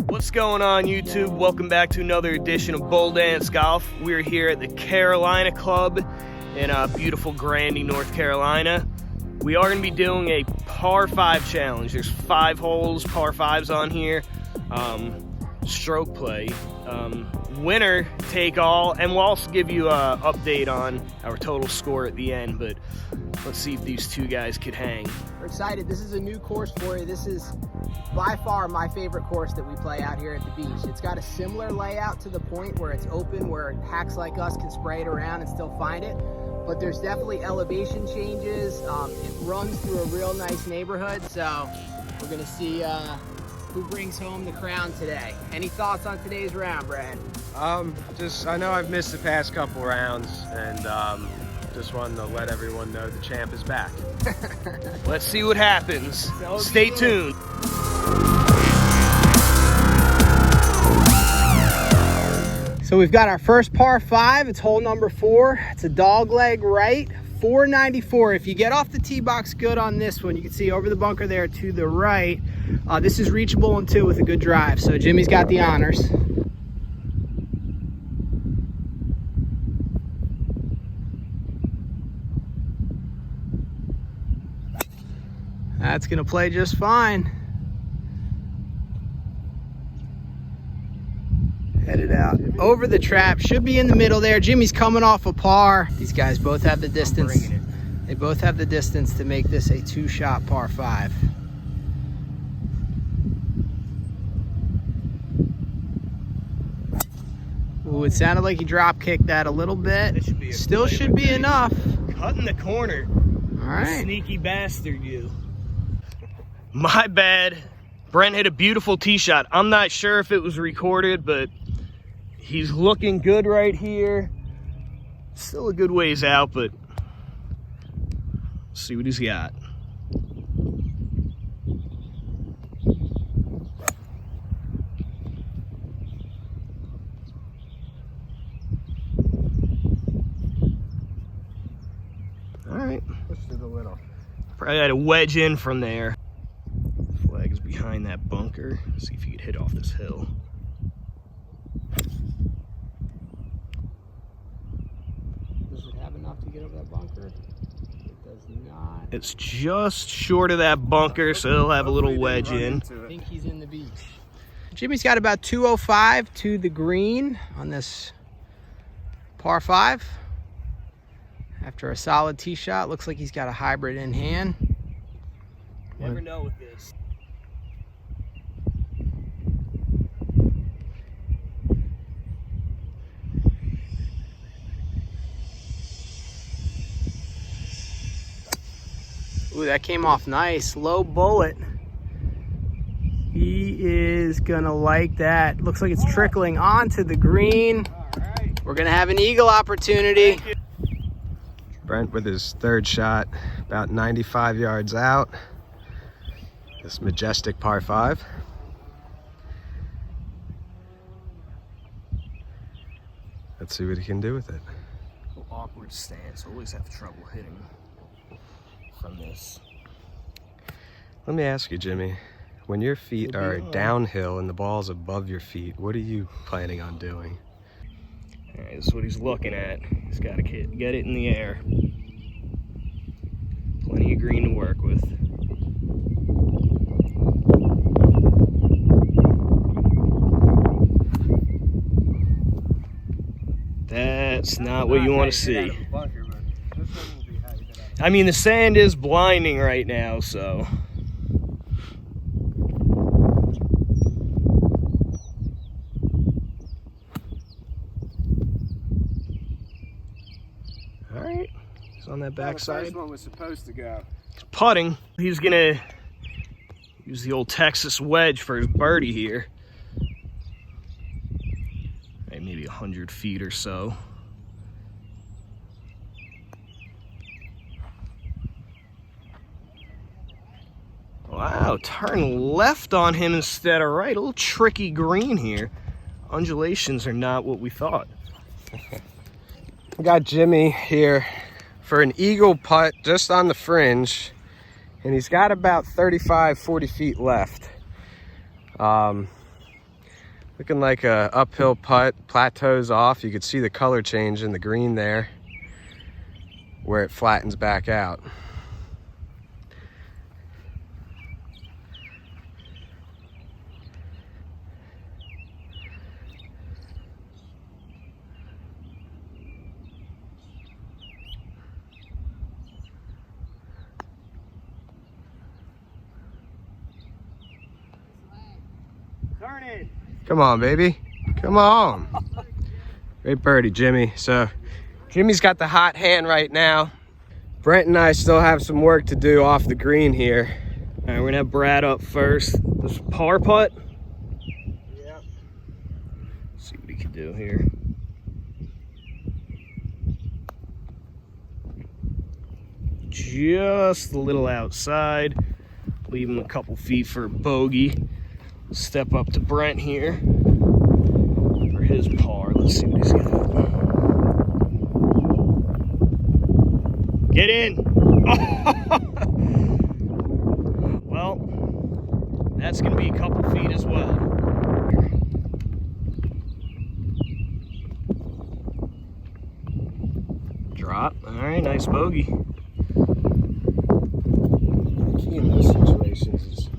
What's going on, YouTube? Welcome back to another edition of Bull Dance Golf. We're here at the Carolina Club in beautiful Grandy, North Carolina. We are going to be doing a par 5 challenge. There's 5 holes, par 5s on here. Stroke play. Winner take all, and we'll also give you an update on our total score at the end, but let's see if these two guys could hang. We're excited. This is a new course for you. This is by far my favorite course that we play out here at the beach. It's got a similar layout to the point where it's open, where hacks like us can spray it around and still find it, but there's definitely elevation changes. It runs through a real nice neighborhood, so we're gonna see who brings home the crown today. Any thoughts on today's round, Brad? I know I've missed the past couple rounds, and just wanted to let everyone know the champ is back. Let's see what happens. Stay tuned. So we've got our first par 5. It's hole number 4. It's a dog leg right, 494. If you get off the tee box good on this one, you can see over the bunker there to the right. This is reachable in 2 with a good drive. So Jimmy's got the honors. That's gonna play just fine. Headed out over the trap, should be in the middle there. Jimmy's coming off a par. These guys both have the distance. They both have the distance to make this a 2-shot par 5. Ooh, it sounded like he drop kicked that a little bit. Still should be enough. Cutting the corner. All right. Sneaky bastard, you. My bad. Brent hit a beautiful tee shot. I'm not sure if it was recorded, but he's looking good right here. Still a good ways out, but let's see what he's got. All right. Push to the middle. Probably had to wedge in from there. Flag's behind that bunker. See if he could hit off this hill. Does it have enough to get over that bunker? It does not. It's just short of that bunker, so he'll have a little wedge in. I think he's in the beach. Jimmy's got about 205 to the green on this par 5. After a solid tee shot, looks like he's got a hybrid in hand. Never know with this. Ooh, that came off nice. Low bullet. He is gonna like that. Looks like it's trickling onto the green. We're gonna have an eagle opportunity. Brent with his 3rd shot, about 95 yards out. This majestic par 5. Let's see what he can do with it. Awkward stance. Always have trouble hitting from this. Let me ask you, Jimmy, when your feet are downhill and the ball's above your feet, what are you planning on doing? All right, this is what he's looking at. He's got to get it in the air. Plenty of green to work with. That's not what you want to see. I mean, the sand is blinding right now, so. All right, he's on that backside. The first one was supposed to go. He's putting. He's gonna use the old Texas wedge for his birdie here. Maybe 100 feet or so. Wow, turn left on him instead of right. A little tricky green here. Undulations are not what we thought. We got Jimmy here for an eagle putt just on the fringe. And he's got about 35, 40 feet left. Looking like a uphill putt, plateaus off. You could see the color change in the green there where it flattens back out. Turn it. Come on, baby. Come on. Great birdie, Jimmy. So Jimmy's got the hot hand right now. Brent and I still have some work to do off the green here. All right, we're gonna have Brad up first. This is par putt. Yep. See what he can do here. Just a little outside. Leave him a couple feet for a bogey. Step up to Brent here for his par. Let's see what he's got. Get in. Well, that's going to be a couple feet as well. Drop. All right, nice bogey. Key in those situations is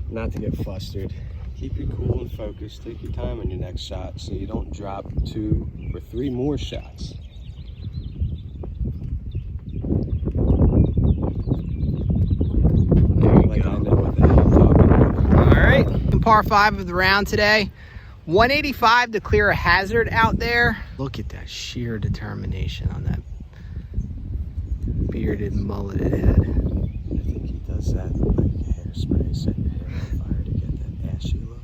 not to get flustered. Keep it cool and focused. Take your time on your next shot so you don't drop 2 or 3 more shots. There you Like go. I know what the hell I'm talking about. All right. Par 5 of the round today. 185 to clear a hazard out there. Look at that sheer determination on that bearded, mulleted head. I think he does that like hairspray, set your hair on fire to get that ashy look.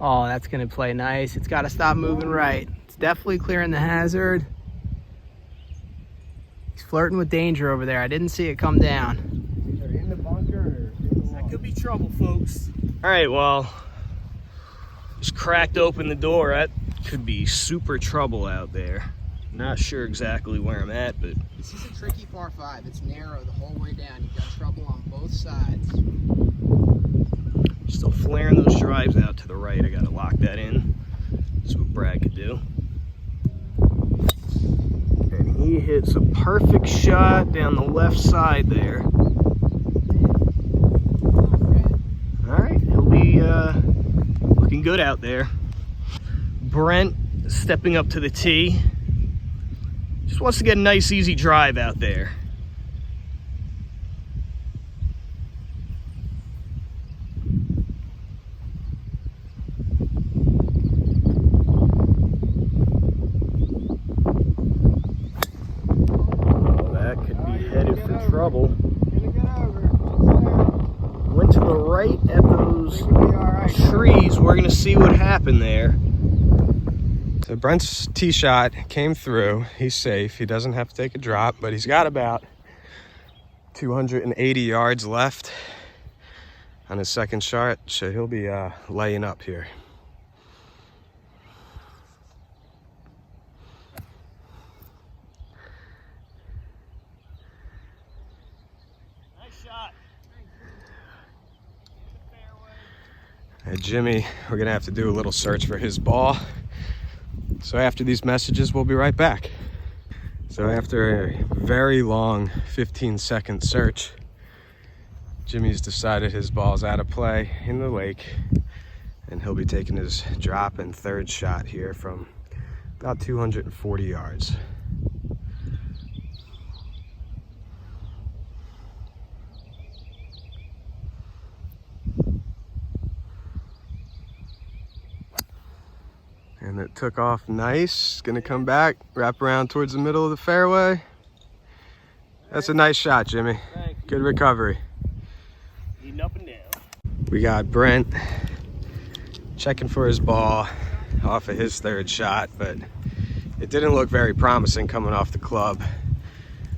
Oh, that's going to play nice. It's got to stop moving right. It's definitely clearing the hazard. He's flirting with danger over there. I didn't see it come down. Either in the bunker or in the That could be trouble, folks. All right, well, just cracked open the door. That could be super trouble out there. Not sure exactly where I'm at, but This is a tricky par 5. It's narrow the whole way down. You've got trouble on both sides. still flaring those drives out to the right. I gotta lock that in. That's what Brad could do. And he hits a perfect shot down the left side there. All right, he'll be looking good out there. Brent stepping up to the tee. Just wants to get a nice, easy drive out there. Oh, that could be headed for trouble. Went to the right at those trees. We're gonna see what happened there. So Brent's tee shot came through. He's safe. He doesn't have to take a drop, but he's got about 280 yards left on his second shot, so he'll be laying up here. Nice shot. Jimmy, we're gonna have to do a little search for his ball. So after these messages, we'll be right back. So after a very long 15-second search, Jimmy's decided his ball's out of play in the lake, and he'll be taking his drop and third shot here from about 240 yards. And it took off nice. Gonna come back, wrap around towards the middle of the fairway. That's a nice shot, Jimmy. Thank you. Good recovery. Leading up and down. We got Brent checking for his ball off of his third shot, but it didn't look very promising coming off the club.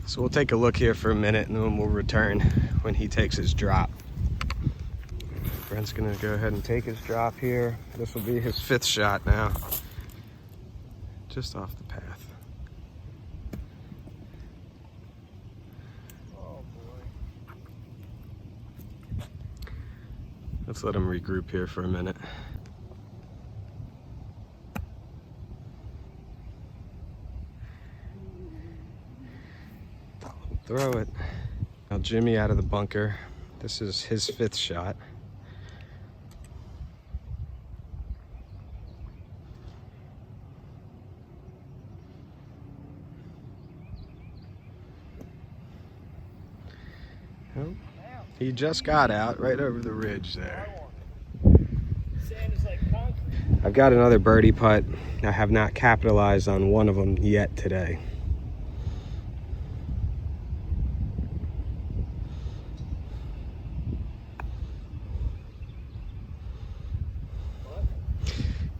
So we'll take a look here for a minute and then we'll return when he takes his drop. Brent Brent's gonna go ahead and take his drop here. This will be his 5th shot now. Just off the path. Oh boy. Let's let him regroup here for a minute. Throw it. Now Jimmy out of the bunker. This is his 5th shot. Oh, he just got out right over the ridge there. Sand is like concrete. I've got another birdie putt. I have not capitalized on one of them yet today.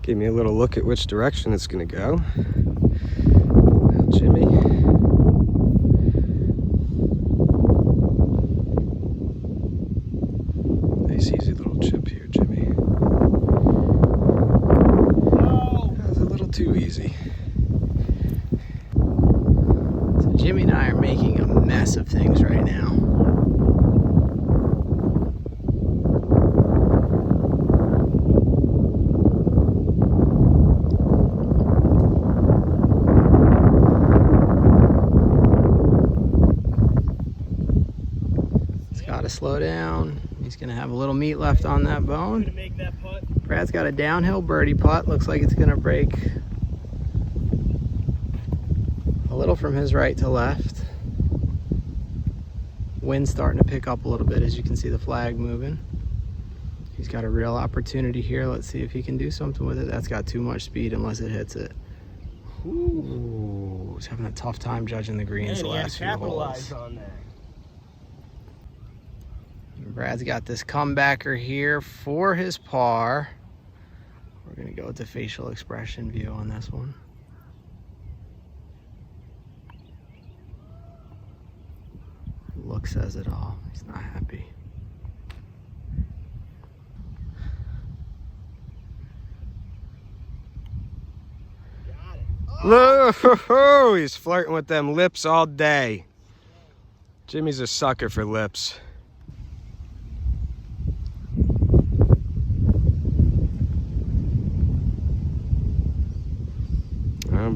Give me a little look at which direction it's going to go. Now, Jimmy. Nice easy little chip here, Jimmy. No. That was a little too easy. So Jimmy and I are making a mess of things right now. Gotta slow down. He's gonna have a little meat left on that bone. To make that putt. Brad's got a downhill birdie putt. Looks like it's gonna break a little from his right to left. Wind's starting to pick up a little bit as you can see the flag moving. He's got a real opportunity here. Let's see if he can do something with it. That's got too much speed unless it hits it. Ooh, he's having a tough time judging the greens the last few holes. On that. Brad's got this comebacker here for his par. We're gonna go with the facial expression view on this one. Look says it all. He's not happy. Oh, he's flirting with them lips all day. Jimmy's a sucker for lips.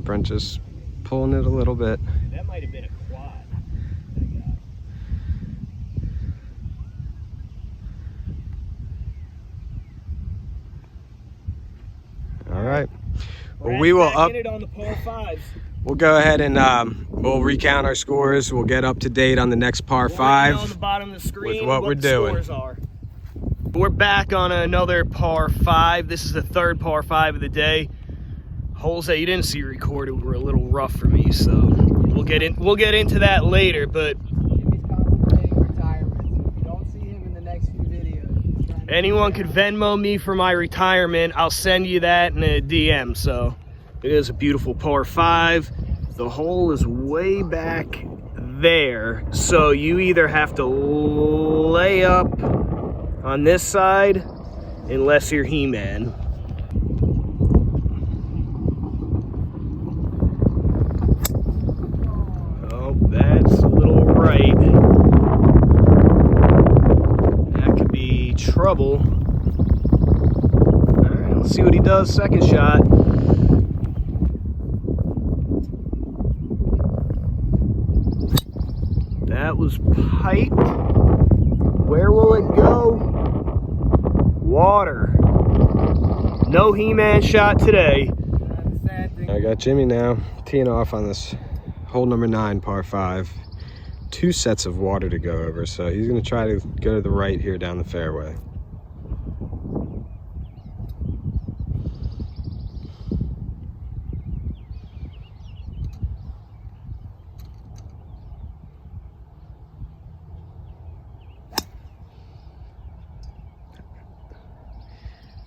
Brent just pulling it a little bit. That might have been a quad. All right. Well, we will up. It on the par 5s. We'll go ahead and we'll recount our scores. We'll get up to date on the next par 5 on the bottom of the screen with what we're the doing. Scores are. We're back on another par 5. This is the 3rd par 5 of the day. Holes that you didn't see recorded were a little rough for me, so we'll get into that later. But Jimmy's contemplating retirement, so if you don't see him in the next few videos, anyone could Venmo me for my retirement. I'll send you that in a DM. So it is a beautiful par 5. The hole is way back there, so you either have to lay up on this side unless you're He-Man. Oh, that's a little right. That could be trouble. All right, let's see what he does. Second shot. That was piped. Where will it go? Water. No He-Man shot today. I got Jimmy now teeing off on this hole number 9, par 5. 2 sets of water to go over, so he's going to try to go to the right here down the fairway.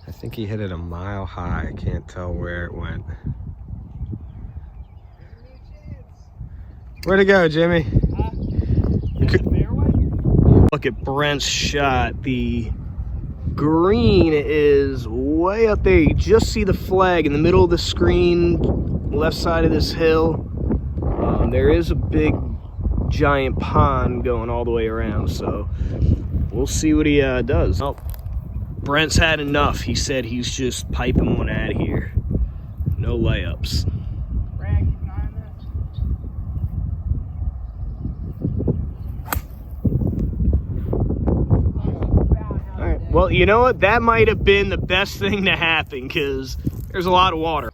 I think he hit it a mile high. I can't tell where it went. Where'd it go, Jimmy? Look at Brent's shot. The green is way up there. You just see the flag in the middle of the screen, left side of this hill. There is a big giant pond going all the way around, so we'll see what he does. Oh, Brent's had enough. He said he's just piping one out of here. No layups. Well, you know what? That might have been the best thing to happen because there's a lot of water.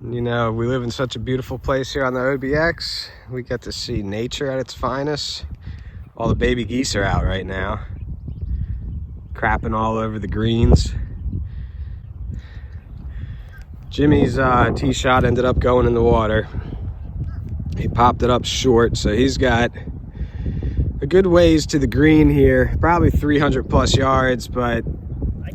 You know, we live in such a beautiful place here on the OBX. We get to see nature at its finest. All the baby geese are out right now, crapping all over the greens. Jimmy's tee shot ended up going in the water. He popped it up short, so he's got a good ways to the green here, probably 300 plus yards, but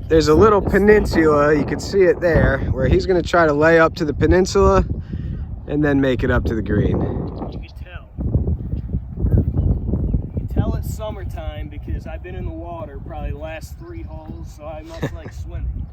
there's a little peninsula, you can see it there, where he's gonna try to lay up to the peninsula and then make it up to the green. You can tell. You can tell it's summertime because I've been in the water probably the last 3 holes, so I must like swimming.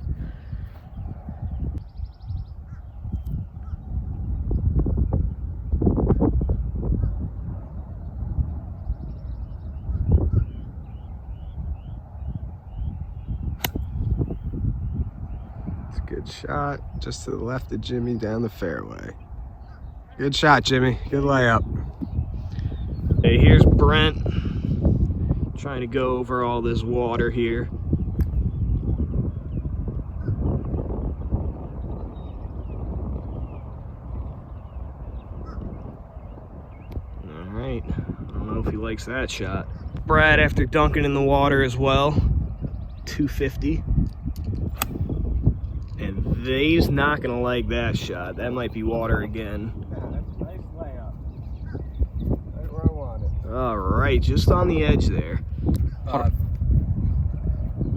Good shot, just to the left of Jimmy down the fairway. Good shot, Jimmy. Good layup. Hey, here's Brent trying to go over all this water here. All right, I don't know if he likes that shot. Brad, after dunking in the water as well, 250. And they's not gonna like that shot. That might be water again. Yeah, that's a nice layup. Right where I want it. All right, just on the edge there. I'm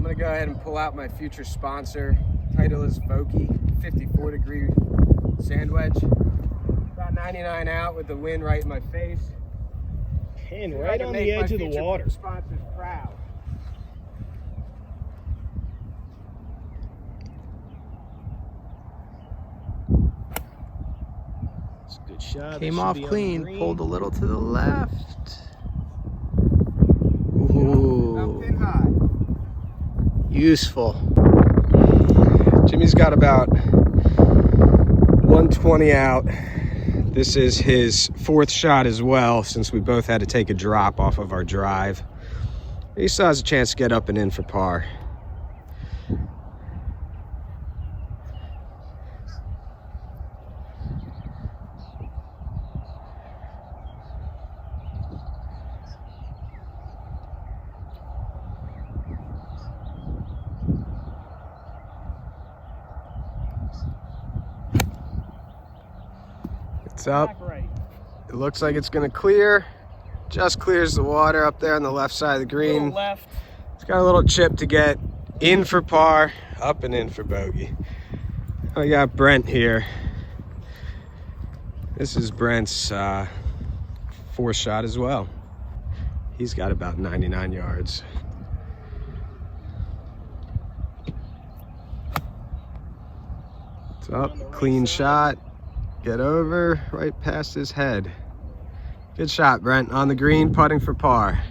gonna go ahead and pull out my future sponsor. Title is Vokey 54-degree sand wedge. About 99 out with the wind right in my face. And right on the edge of the water. Sponsors proud. Good shot. Came off clean, pulled a little to the left. Ooh. Pin high. Useful. Jimmy's got about 120 out. This is his 4th shot as well, since we both had to take a drop off of our drive. He still has a chance to get up and in for par. It's up. It looks like it's gonna clear. Just clears the water up there on the left side of the green. Left. It's got a little chip to get in for par, up and in for bogey. I got Brent here. This is Brent's 4th shot as well. He's got about 99 yards. It's up, clean shot. Get over, right past his head. Good shot, Brent. On the green, putting for par.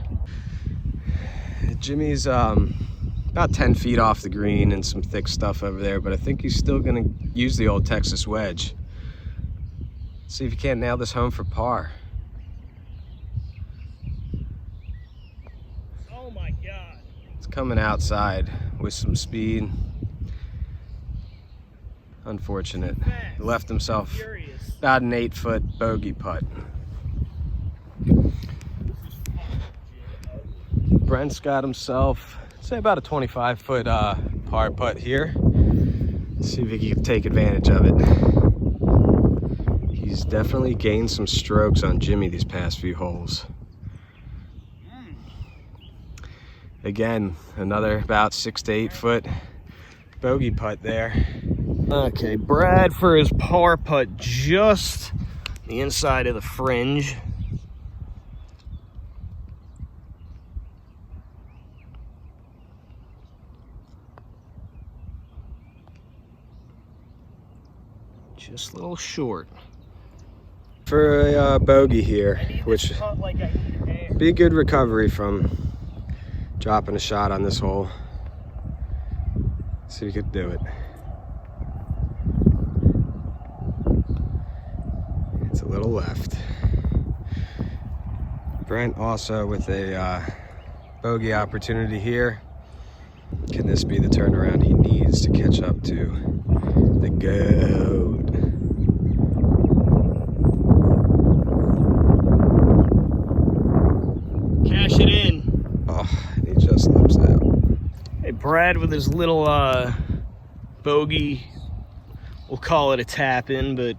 Jimmy's about 10 feet off the green and some thick stuff over there, but I think he's still gonna use the old Texas wedge. See if he can't nail this home for par. Oh my God. It's coming outside with some speed. Unfortunate. He left himself about an 8-foot bogey putt. Brent's got himself, say, about a 25-foot par putt here. Let's see if he can take advantage of it. He's definitely gained some strokes on Jimmy these past few holes. Again, another about 6 to 8 foot bogey putt there. Okay, Brad for his par putt, just the inside of the fringe. Just a little short. For a bogey here, which be a good recovery from dropping a shot on this hole. See if you could do it. It's a little left. Brent also with a bogey opportunity here. Can this be the turnaround he needs to catch up to the GOAT? Cash it in. Oh, he just lips out. Hey, Brad with his little bogey. We'll call it a tap in, but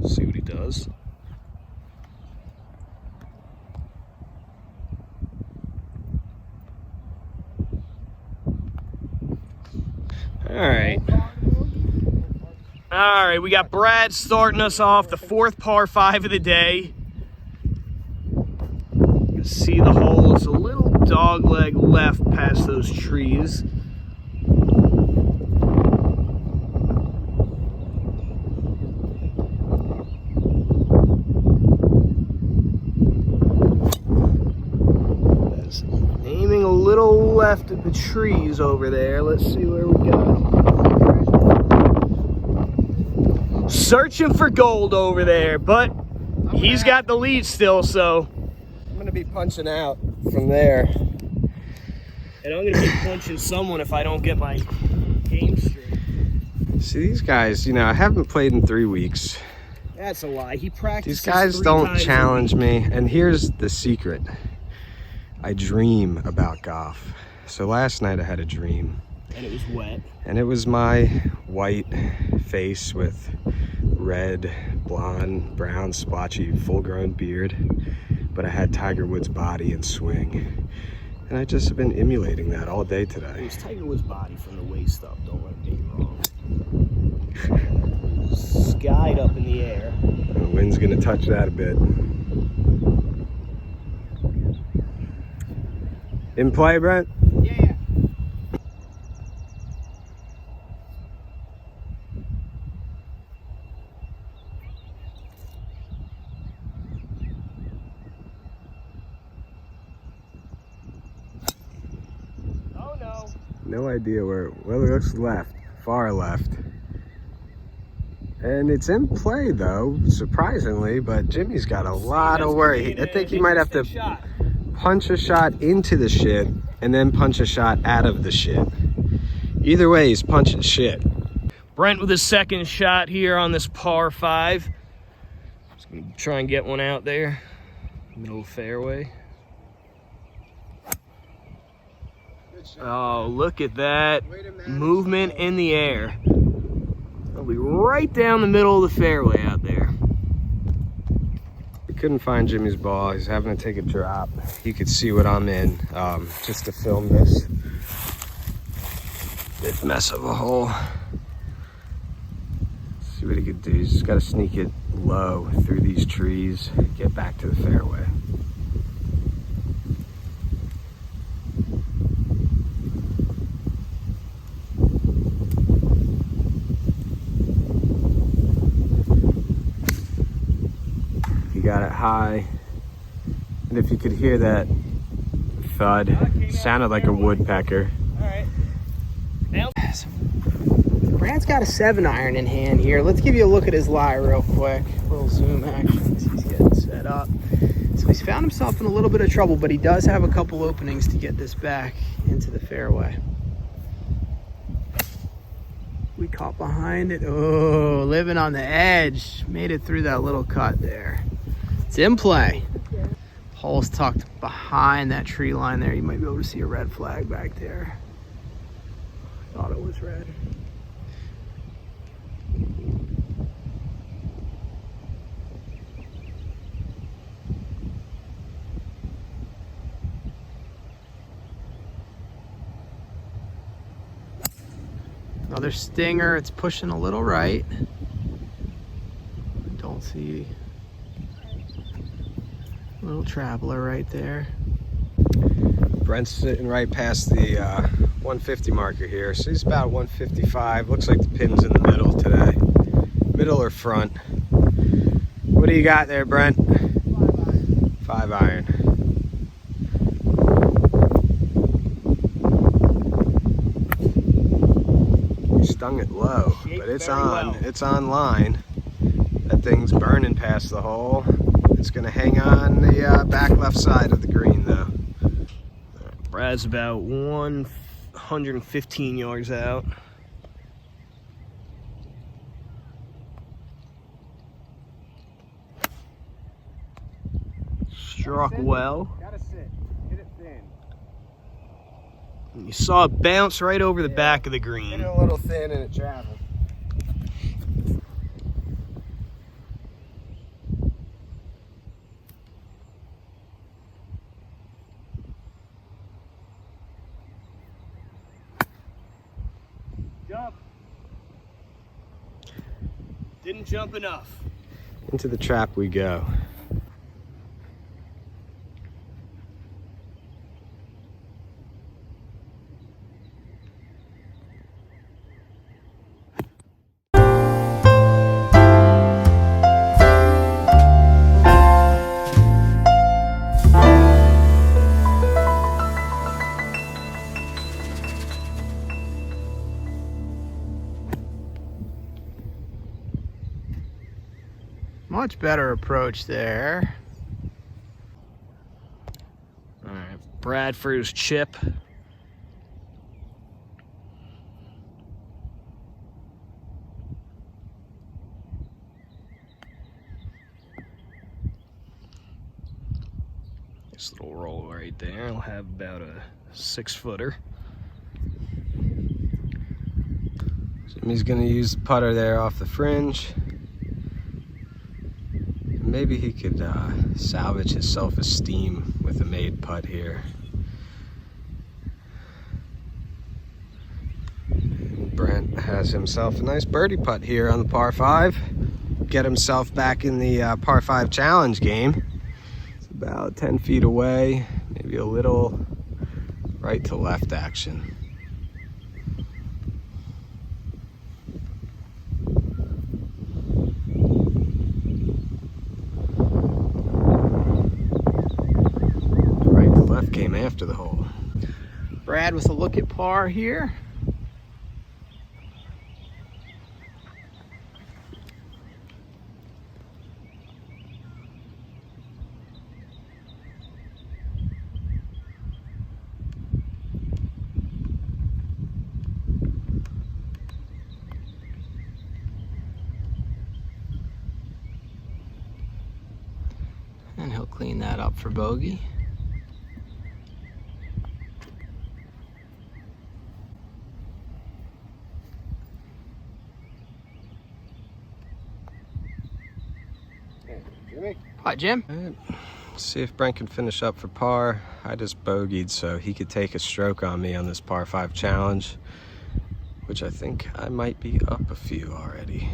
see what he does. All right, we got Brad starting us off the fourth par 5 of the day. You can see the hole. It's a little dog leg left past those trees. That's aiming a little left at the trees over there. Let's see where we go. Searching for gold over there, but he's got the lead still, so I'm gonna be punching out from there. And I'm gonna be punching someone if I don't get my game straight. See, these guys, you know, I haven't played in 3 weeks. That's a lie. He practices. These guys 3 don't times challenge me. And here's the secret. I dream about golf. So last night I had a dream. And it was wet. And it was my white face with red, blonde, brown, splotchy, full-grown beard. But I had Tiger Woods' body and swing. And I just have been emulating that all day It today. was Tiger Woods' body from the waist up. Don't let me get me wrong. Skied up in the air. The wind's gonna touch that a bit. In play, Brent? Yeah. Oh no. No idea where, well, it looks left, far left. And it's in play though, surprisingly, but Jimmy's got a lot of worry. I think he might have to punch a shot into the shit and then punch a shot out of the shit. Either way, he's punching shit. Brent with his second shot here on this par 5. Just gonna try and get one out there. Middle of the fairway. Oh, look at that movement in the air. It'll be right down the middle of the fairway out there. We couldn't find Jimmy's ball. He's having to take a drop. You could see what I'm in just to film this mess of a hole. See what he could do. He's just got to sneak it low through these trees, get back to the fairway. Got it high, and if you could hear that thud, sounded like a woodpecker. All right. Now. Brad's got a 7-iron in hand here. Let's give you a look at his lie real quick. A little zoom action as he's getting set up. So he's found himself in a little bit of trouble, but he does have a couple openings to get this back into the fairway. We caught behind it. Oh, living on the edge. Made it through that little cut there. It's in play. Hole's tucked behind that tree line there. You might be able to see a red flag back there. Thought it was red. Another stinger. It's pushing a little right. Don't see little traveler right there. Brent's sitting right past the 150 marker here. So he's about 155. Looks like the pin's in the middle today. Middle or front. What do you got there, Brent? 5 iron. You stung it low, but it's on. Well. It's on line. That thing's burning past the hole. It's gonna hang on the back left side of the green though. Brad's about 115 yards out. Struck well. Gotta sit. Hit it thin. You saw it bounce right over the back of the Hit green. it a little thin and it traveled. Jump. Didn't jump enough. Into the trap we go. Much better approach there. All right, Brad for his chip. This little roll right there. I'll have about a 6-footer. Jimmy's gonna use the putter there off the fringe. Maybe he could salvage his self-esteem with a made putt here. And Brent has himself a nice birdie putt here on the par 5. Get himself back in the par 5 challenge game. It's about 10 feet away, maybe a little right to left action. Came after the hole. Brad with a look at par here. And he'll clean that up for bogey. Hi, Jim. All right. See if Brent can finish up for par. I just bogeyed so he could take a stroke on me on this par 5 challenge, which I think I might be up a few already.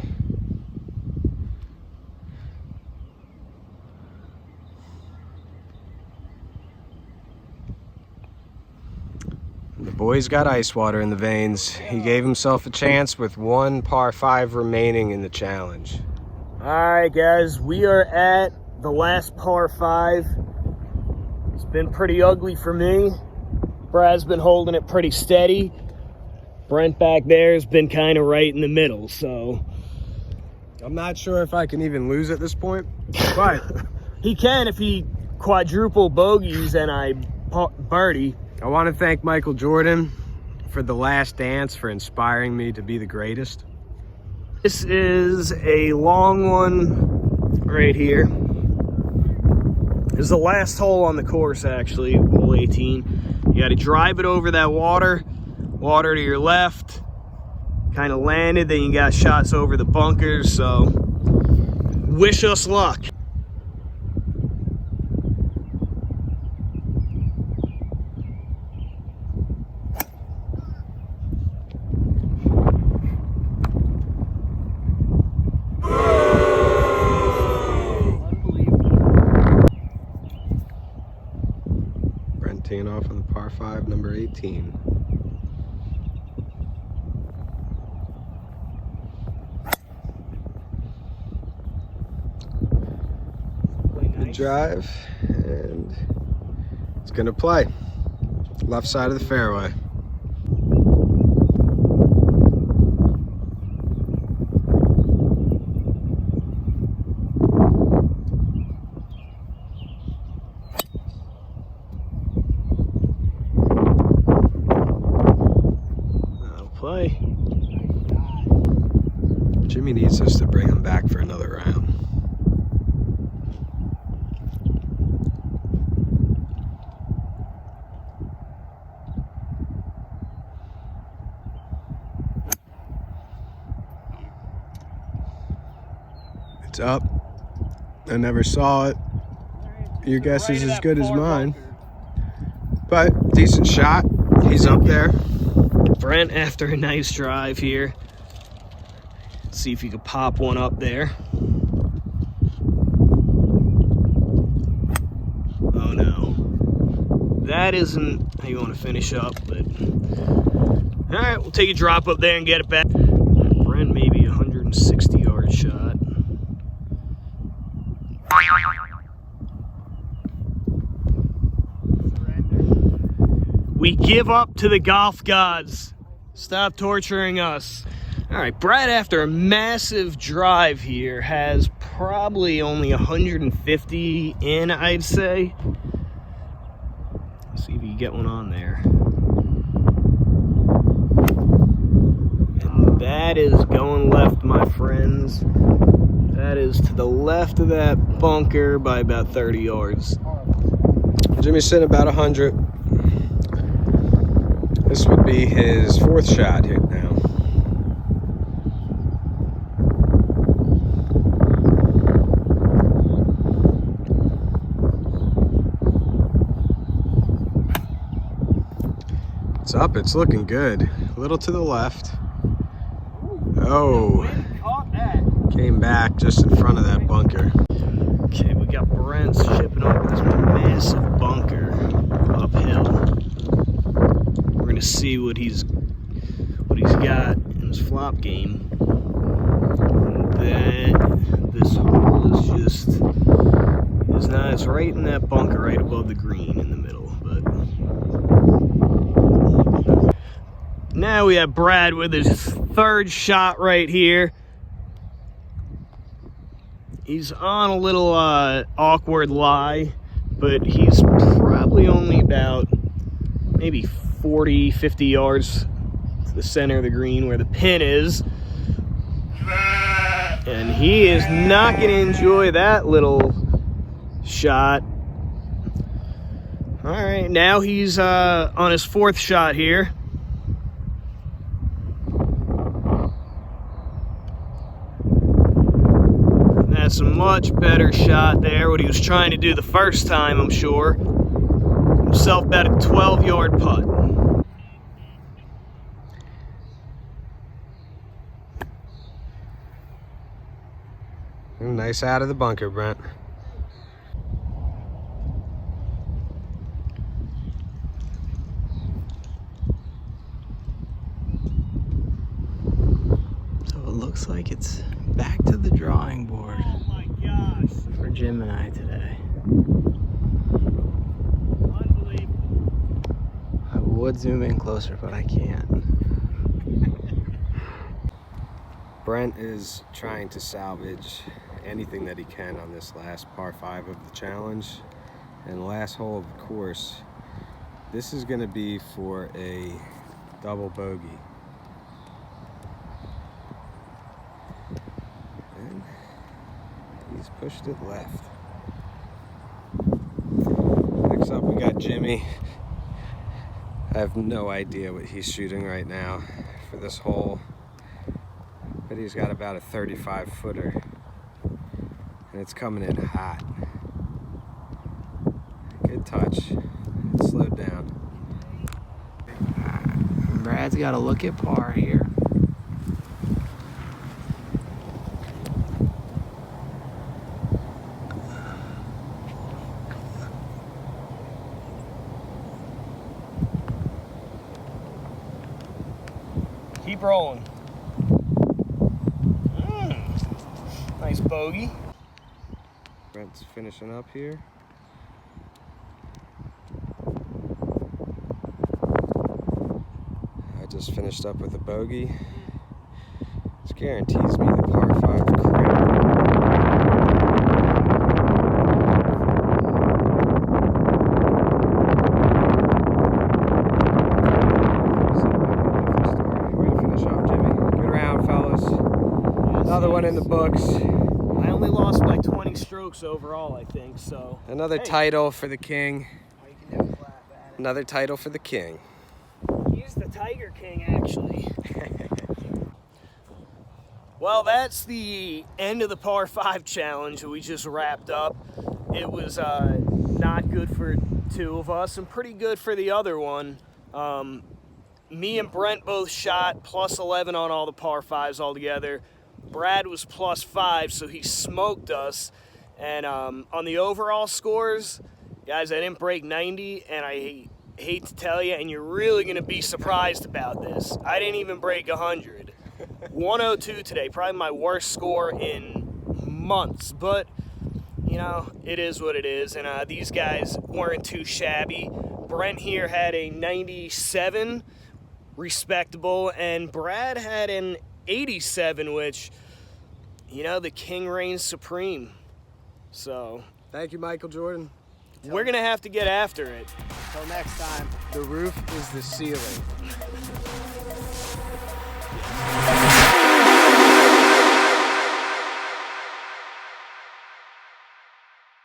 The boy's got ice water in the veins. He gave himself a chance with 1 par 5 remaining in the challenge. All right, guys, we are at the last par 5. It's been pretty ugly for me. Brad's been holding it pretty steady. Brent back there has been kind of right in the middle, so. I'm not sure if I can even lose at this point, but He can if he quadruple bogeys and I birdie. I want to thank Michael Jordan for The Last Dance for inspiring me to be the greatest. This is a long one right here. This is the last hole on the course, actually, hole 18. You got to drive it over that water to your left, kind of landed, then you got shots over the bunkers, so wish us luck. Brent teeing off on the par 5, number 18. drive, and it's gonna play. Left side of the fairway. That'll play. Jimmy needs us to bring him back for another round. It's up. I never saw it. Your guess is as good as mine. But decent shot. He's up there. Brent, after a nice drive here. Let's see if you could pop one up there. Oh no. That isn't how you want to finish up, but all right, we'll take a drop up there and get it back. Brent, maybe 160-yard shot. We give up to the golf gods. Stop torturing us. All right, Brad, after a massive drive here, has probably only 150 in, I'd say. Let's see if you can get one on there. And that is going left, my friends. That is to the left of that bunker by about 30 yards. Jimmy's sitting about 100. This would be his fourth shot hit now. It's up, it's looking good. A little to the left. Oh, came back just in front of that bunker. Okay, we got Brent shipping over this massive bunker uphill. We're gonna see what he's got in his flop game. This hole is just it's right in that bunker right above the green in the middle. But now we have Brad with his third shot right here. He's on a little awkward lie, but he's probably only about maybe 40, 50 yards to the center of the green where the pin is. And he is not going to enjoy that little shot. All right, now he's on his fourth shot here. That's a much better shot there, what he was trying to do the first time, I'm sure. Himself about a 12-yard putt. Nice out of the bunker, Brent. So it looks like it's back to the drawing board. Oh my gosh. For Jim and I today. Unbelievable. I would zoom in closer, but I can't. Brent is trying to salvage anything that he can on this last par 5 of the challenge and last hole of the course. This is going to be for a double bogey. And he's pushed it left. Next up we got Jimmy. I have no idea what he's shooting right now for this hole, but he's got about a 35-footer, and it's coming in hot. Good touch. It slowed down. Brad's got to look at par here. Keep rolling. Nice bogey. Brent's finishing up here. I just finished up with a bogey. This guarantees me the par 5 crit. Another one in the books. I only lost by 20 strokes overall, I think, so. Another Hey. title for the king. Oh, you can never clap at it. Another title for the king. He's the Tiger King, actually. Well, that's the end of the par 5 challenge that we just wrapped up. It was not good for 2 of us and pretty good for the other one. Me and Brent both shot plus 11 on all the par 5s altogether. Brad was plus 5, so he smoked us. And on the overall scores, guys, I didn't break 90, and I hate to tell you, and you're really going to be surprised about this, I didn't even break 100. 102 today, probably my worst score in months, but you know, it is what it is. And these guys weren't too shabby. Brent here had a 97, respectable, and Brad had an 87, which, you know, the king reigns supreme. So Thank you, Michael Jordan. we're gonna have to get after it. Until next time. The roof is the ceiling.